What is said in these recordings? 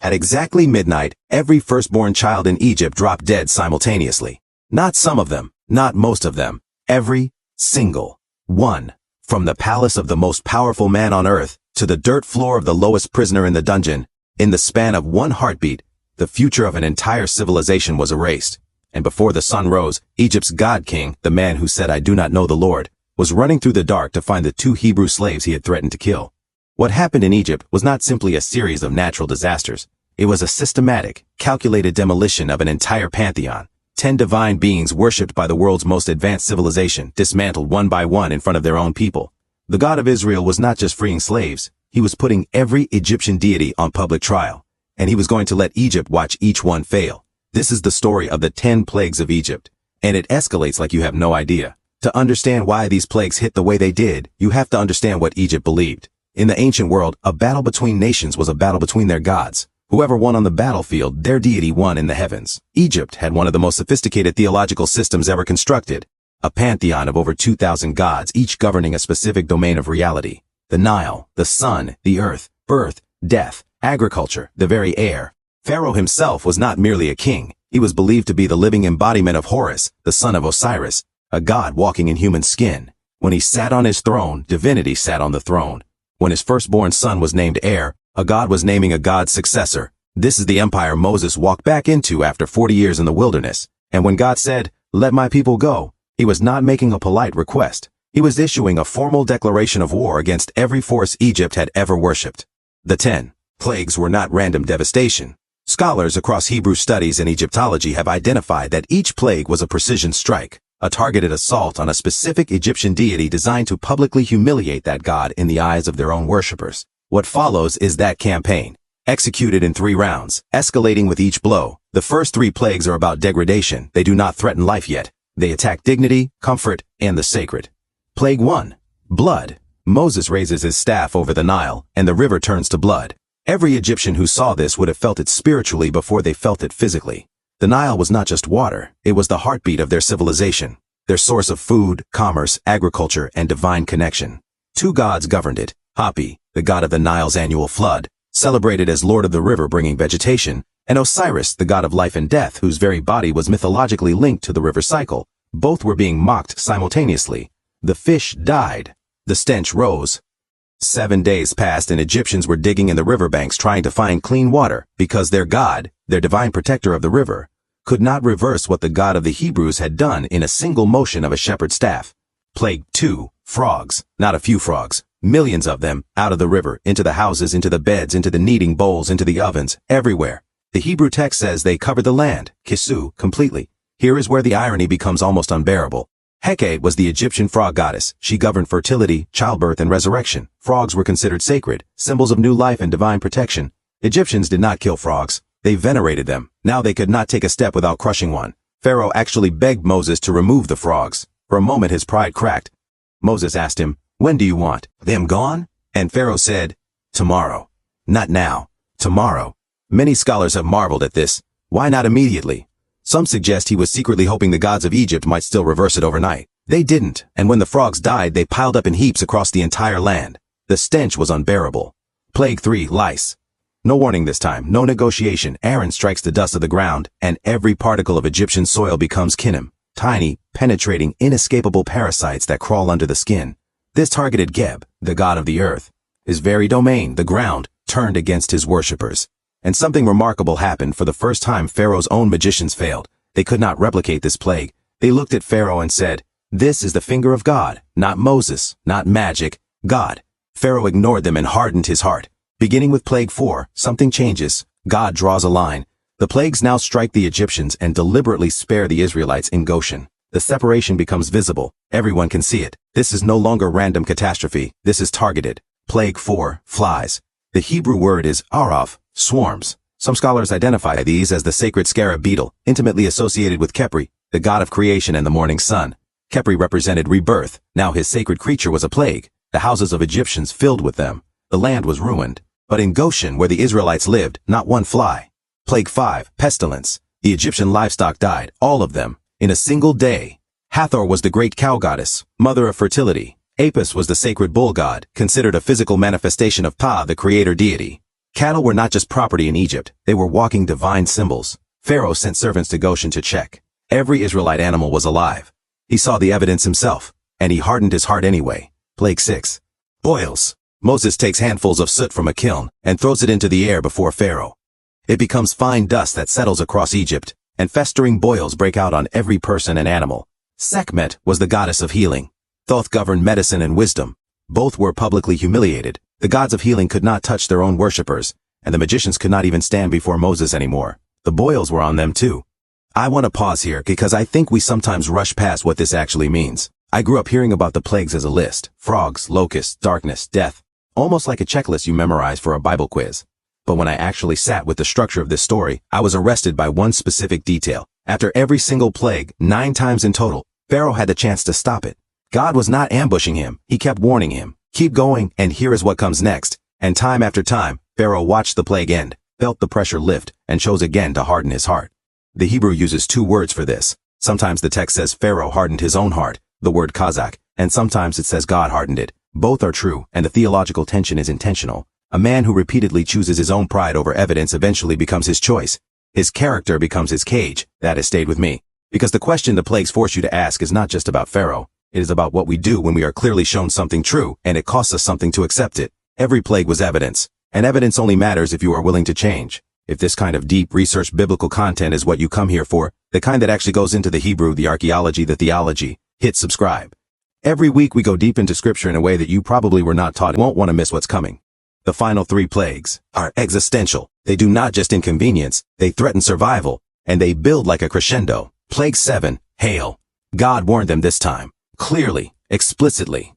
At exactly midnight, every firstborn child in Egypt dropped dead simultaneously. Not some of them, not most of them, every single one. From the palace of the most powerful man on earth to the dirt floor of the lowest prisoner in the dungeon, in the span of one heartbeat, the future of an entire civilization was erased. And before the sun rose, Egypt's god king, the man who said, "I do not know the Lord," was running through the dark to find the 2 Hebrew slaves he had threatened to kill. What happened in Egypt was not simply a series of natural disasters. It was a systematic, calculated demolition of an entire pantheon. 10 divine beings worshipped by the world's most advanced civilization, dismantled one by one in front of their own people. The God of Israel was not just freeing slaves, he was putting every Egyptian deity on public trial, and he was going to let Egypt watch each one fail. This is the story of the 10 plagues of Egypt, and it escalates like you have no idea. To understand why these plagues hit the way they did, you have to understand what Egypt believed. In the ancient world, a battle between nations was a battle between their gods. Whoever won on the battlefield, their deity won in the heavens. Egypt had one of the most sophisticated theological systems ever constructed. A pantheon of over 2,000 gods, each governing a specific domain of reality. The Nile, the sun, the earth, birth, death, agriculture, the very air. Pharaoh himself was not merely a king. He was believed to be the living embodiment of Horus, the son of Osiris, a god walking in human skin. When he sat on his throne, divinity sat on the throne. When his firstborn son was named heir, a god was naming a god's successor. This is the empire Moses walked back into after 40 years in the wilderness. And when God said, "Let my people go," he was not making a polite request. He was issuing a formal declaration of war against every force Egypt had ever worshipped. The 10 plagues were not random devastation. Scholars across Hebrew studies and Egyptology have identified that each plague was a precision strike, a targeted assault on a specific Egyptian deity designed to publicly humiliate that god in the eyes of their own worshippers. What follows is that campaign, executed in 3 rounds, escalating with each blow. The first 3 plagues are about degradation. They do not threaten life yet. They attack dignity, comfort, and the sacred. Plague 1. Blood. Moses raises his staff over the Nile, and the river turns to blood. Every Egyptian who saw this would have felt it spiritually before they felt it physically. The Nile was not just water, it was the heartbeat of their civilization, their source of food, commerce, agriculture, and divine connection. 2 gods governed it. Hapi, the god of the Nile's annual flood, celebrated as Lord of the River bringing vegetation, and Osiris, the god of life and death, whose very body was mythologically linked to the river cycle. Both were being mocked simultaneously. The fish died. The stench rose. 7 days passed and Egyptians were digging in the riverbanks trying to find clean water because their god, their divine protector of the river, could not reverse what the God of the Hebrews had done in a single motion of a shepherd's staff. Plague 2. Frogs. Not a few frogs. Millions of them, out of the river, into the houses, into the beds, into the kneading bowls, into the ovens, everywhere. The Hebrew text says they covered the land, kisu, completely. Here is where the irony becomes almost unbearable. Heke was the Egyptian frog goddess. She governed fertility, childbirth, and resurrection. Frogs were considered sacred, symbols of new life and divine protection. Egyptians did not kill frogs. They venerated them. Now they could not take a step without crushing one. Pharaoh actually begged Moses to remove the frogs. For a moment his pride cracked. Moses asked him, "When do you want them gone?" And Pharaoh said, "Tomorrow." Not now. Tomorrow. Many scholars have marveled at this. Why not immediately? Some suggest he was secretly hoping the gods of Egypt might still reverse it overnight. They didn't, and when the frogs died, they piled up in heaps across the entire land. The stench was unbearable. Plague 3. Lice. No warning this time, no negotiation. Aaron strikes the dust of the ground, and every particle of Egyptian soil becomes kinnim, tiny, penetrating, inescapable parasites that crawl under the skin. This targeted Geb, the god of the earth. His very domain, the ground, turned against his worshippers. And something remarkable happened. For the first time, Pharaoh's own magicians failed. They could not replicate this plague. They looked at Pharaoh and said, "This is the finger of God, not Moses, not magic, God." Pharaoh ignored them and hardened his heart. Beginning with Plague 4, something changes. God draws a line. The plagues now strike the Egyptians and deliberately spare the Israelites in Goshen. The separation becomes visible. Everyone can see it. This is no longer random catastrophe. This is targeted. Plague 4, flies. The Hebrew word is arav, swarms. Some scholars identify these as the sacred scarab beetle, intimately associated with Khepri, the god of creation and the morning sun. Khepri represented rebirth. Now his sacred creature was a plague. The houses of Egyptians filled with them. The land was ruined. But in Goshen, where the Israelites lived, not one fly. Plague 5, pestilence. The Egyptian livestock died, all of them, in a single day. Hathor was the great cow goddess, mother of fertility. Apis was the sacred bull god, considered a physical manifestation of Pa, the creator deity. Cattle were not just property in Egypt, they were walking divine symbols. Pharaoh sent servants to Goshen to check. Every Israelite animal was alive. He saw the evidence himself, and he hardened his heart anyway. Plague 6. Boils. Moses takes handfuls of soot from a kiln and throws it into the air before Pharaoh. It becomes fine dust that settles across Egypt, and festering boils break out on every person and animal. Sekhmet was the goddess of healing. Thoth governed medicine and wisdom. Both were publicly humiliated. The gods of healing could not touch their own worshippers, and the magicians could not even stand before Moses anymore. The boils were on them too. I want to pause here because I think we sometimes rush past what this actually means. I grew up hearing about the plagues as a list: frogs, locusts, darkness, death, almost like a checklist you memorize for a Bible quiz. But when I actually sat with the structure of this story, I was arrested by one specific detail. After every single plague, 9 times in total, Pharaoh had the chance to stop it. God was not ambushing him. He kept warning him, keep going, and here is what comes next. And time after time, Pharaoh watched the plague end, felt the pressure lift, and chose again to harden his heart. The Hebrew uses 2 words for this. Sometimes the text says Pharaoh hardened his own heart, the word khazak, and sometimes it says God hardened it. Both are true, and the theological tension is intentional. A man who repeatedly chooses his own pride over evidence eventually becomes his choice. His character becomes his cage. That has stayed with me. Because the question the plagues force you to ask is not just about Pharaoh. It is about what we do when we are clearly shown something true, and it costs us something to accept it. Every plague was evidence, and evidence only matters if you are willing to change. If this kind of deep research biblical content is what you come here for, the kind that actually goes into the Hebrew, the archaeology, the theology, hit subscribe. Every week we go deep into scripture in a way that you probably were not taught and won't want to miss what's coming. The final 3 plagues are existential. They do not just inconvenience, they threaten survival, and they build like a crescendo. Plague 7, hail. God warned them this time. Clearly, explicitly.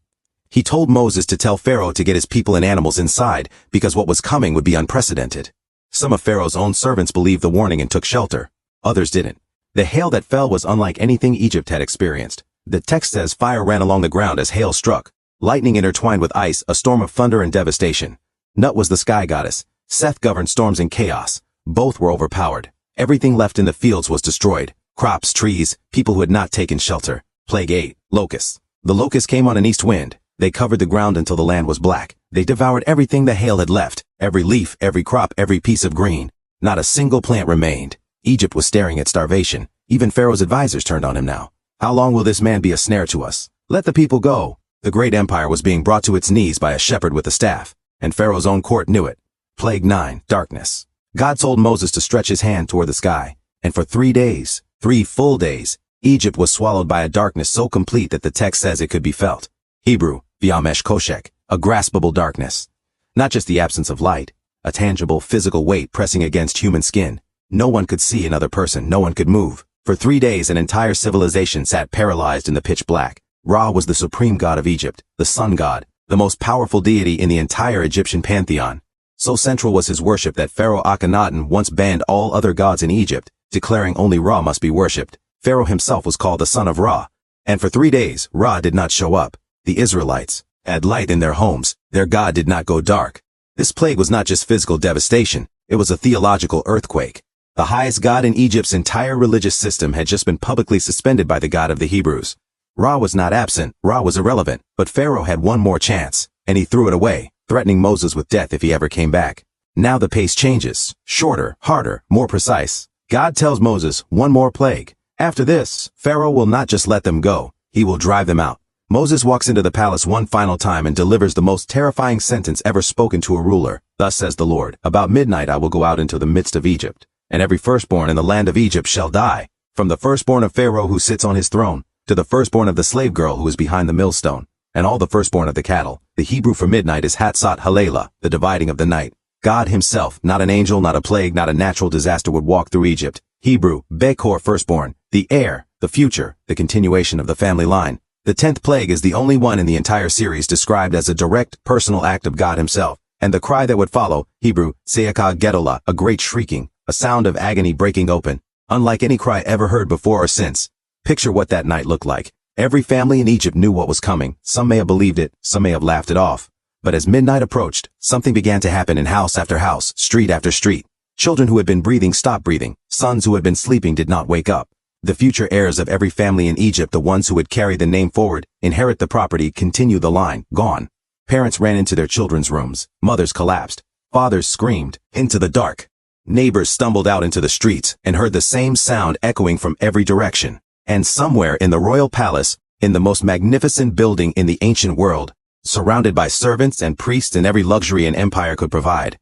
He told Moses to tell Pharaoh to get his people and animals inside because what was coming would be unprecedented. Some of Pharaoh's own servants believed the warning and took shelter. Others didn't. The hail that fell was unlike anything Egypt had experienced. The text says fire ran along the ground as hail struck. Lightning intertwined with ice, a storm of thunder and devastation. Nut was the sky goddess. Seth governed storms and chaos. Both were overpowered. Everything left in the fields was destroyed. Crops, trees, people who had not taken shelter. Plague 8, locusts. The locusts came on an east wind. They covered the ground until the land was black. They devoured everything the hail had left. Every leaf, every crop, every piece of green. Not a single plant remained. Egypt was staring at starvation. Even Pharaoh's advisors turned on him now. How long will this man be a snare to us? Let the people go. The great empire was being brought to its knees by a shepherd with a staff, and Pharaoh's own court knew it. Plague 9, darkness. God told Moses to stretch his hand toward the sky, and for 3 days, 3 full days, Egypt was swallowed by a darkness so complete that the text says it could be felt. Hebrew, v'yamesh koshek, a graspable darkness. Not just the absence of light, a tangible physical weight pressing against human skin. No one could see another person, no one could move. For 3 days an entire civilization sat paralyzed in the pitch black. Ra was the supreme god of Egypt, the sun god, the most powerful deity in the entire Egyptian pantheon. So central was his worship that Pharaoh Akhenaten once banned all other gods in Egypt, declaring only Ra must be worshipped. Pharaoh himself was called the son of Ra. And for 3 days, Ra did not show up. The Israelites had light in their homes. Their God did not go dark. This plague was not just physical devastation. It was a theological earthquake. The highest god in Egypt's entire religious system had just been publicly suspended by the God of the Hebrews. Ra was not absent. Ra was irrelevant. But Pharaoh had one more chance, and he threw it away, threatening Moses with death if he ever came back. Now the pace changes. Shorter, harder, more precise. God tells Moses, one more plague. After this, Pharaoh will not just let them go. He will drive them out. Moses walks into the palace one final time and delivers the most terrifying sentence ever spoken to a ruler. Thus says the Lord, about midnight I will go out into the midst of Egypt, and every firstborn in the land of Egypt shall die, from the firstborn of Pharaoh who sits on his throne, to the firstborn of the slave girl who is behind the millstone, and all the firstborn of the cattle. The Hebrew for midnight is Hatzat Halela, the dividing of the night. God himself, not an angel, not a plague, not a natural disaster would walk through Egypt. Hebrew, bekhor, firstborn, the heir, the future, the continuation of the family line. The 10th plague is the only one in the entire series described as a direct, personal act of God himself, and the cry that would follow, Hebrew, tse'akah, gedolah, a great shrieking, a sound of agony breaking open, unlike any cry ever heard before or since. Picture what that night looked like. Every family in Egypt knew what was coming. Some may have believed it, some may have laughed it off. But as midnight approached, something began to happen in house after house, street after street. Children who had been breathing stopped breathing. Sons who had been sleeping did not wake up. The future heirs of every family in Egypt, the ones who would carry the name forward, inherit the property, continue the line, gone. Parents ran into their children's rooms. Mothers collapsed. Fathers screamed, "Into the dark!" Neighbors stumbled out into the streets and heard the same sound echoing from every direction. And somewhere in the royal palace, in the most magnificent building in the ancient world, surrounded by servants and priests and every luxury an empire could provide,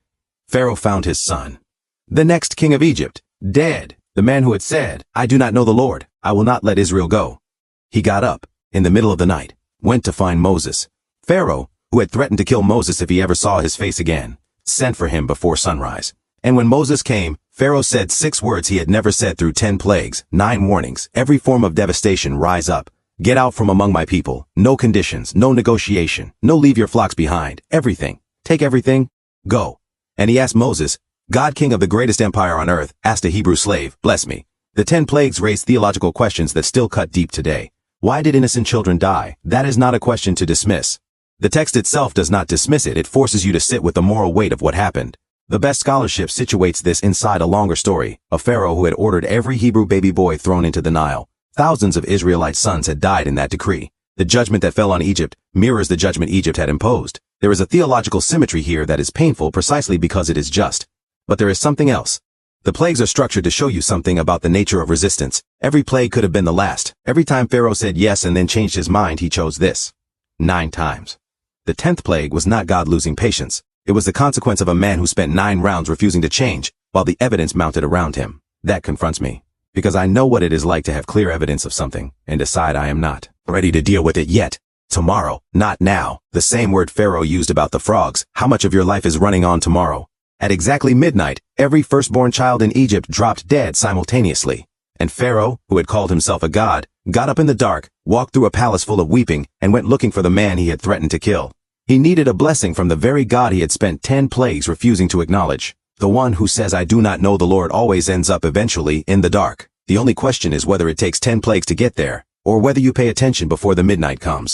Pharaoh found his son, the next king of Egypt, dead, the man who had said, "I do not know the Lord, I will not let Israel go." He got up, in the middle of the night, went to find Moses. Pharaoh, who had threatened to kill Moses if he ever saw his face again, sent for him before sunrise. And when Moses came, Pharaoh said 6 words he had never said through 10 plagues, 9 warnings, every form of devastation: rise up, get out from among my people, no conditions, no negotiation, no leave your flocks behind, everything, take everything, go. And he asked Moses, God, king of the greatest empire on earth, asked a Hebrew slave, bless me. The 10 plagues raised theological questions that still cut deep today. Why did innocent children die? That is not a question to dismiss. The text itself does not dismiss it, it forces you to sit with the moral weight of what happened. The best scholarship situates this inside a longer story, a Pharaoh who had ordered every Hebrew baby boy thrown into the Nile. Thousands of Israelite sons had died in that decree. The judgment that fell on Egypt mirrors the judgment Egypt had imposed. There is a theological symmetry here that is painful precisely because it is just. But there is something else. The plagues are structured to show you something about the nature of resistance. Every plague could have been the last. Every time Pharaoh said yes and then changed his mind, he chose this. 9 times. The 10th plague was not God losing patience. It was the consequence of a man who spent 9 rounds refusing to change, while the evidence mounted around him. That confronts me, because I know what it is like to have clear evidence of something, and decide I am not ready to deal with it yet. Tomorrow, not now. The same word Pharaoh used about the frogs. How much of your life is running on tomorrow? At exactly midnight, every firstborn child in Egypt dropped dead simultaneously. And Pharaoh, who had called himself a god, got up in the dark, walked through a palace full of weeping, and went looking for the man he had threatened to kill. He needed a blessing from the very God he had spent 10 plagues refusing to acknowledge. The one who says I do not know the Lord always ends up eventually in the dark. The only question is whether it takes 10 plagues to get there, or whether you pay attention before the midnight comes.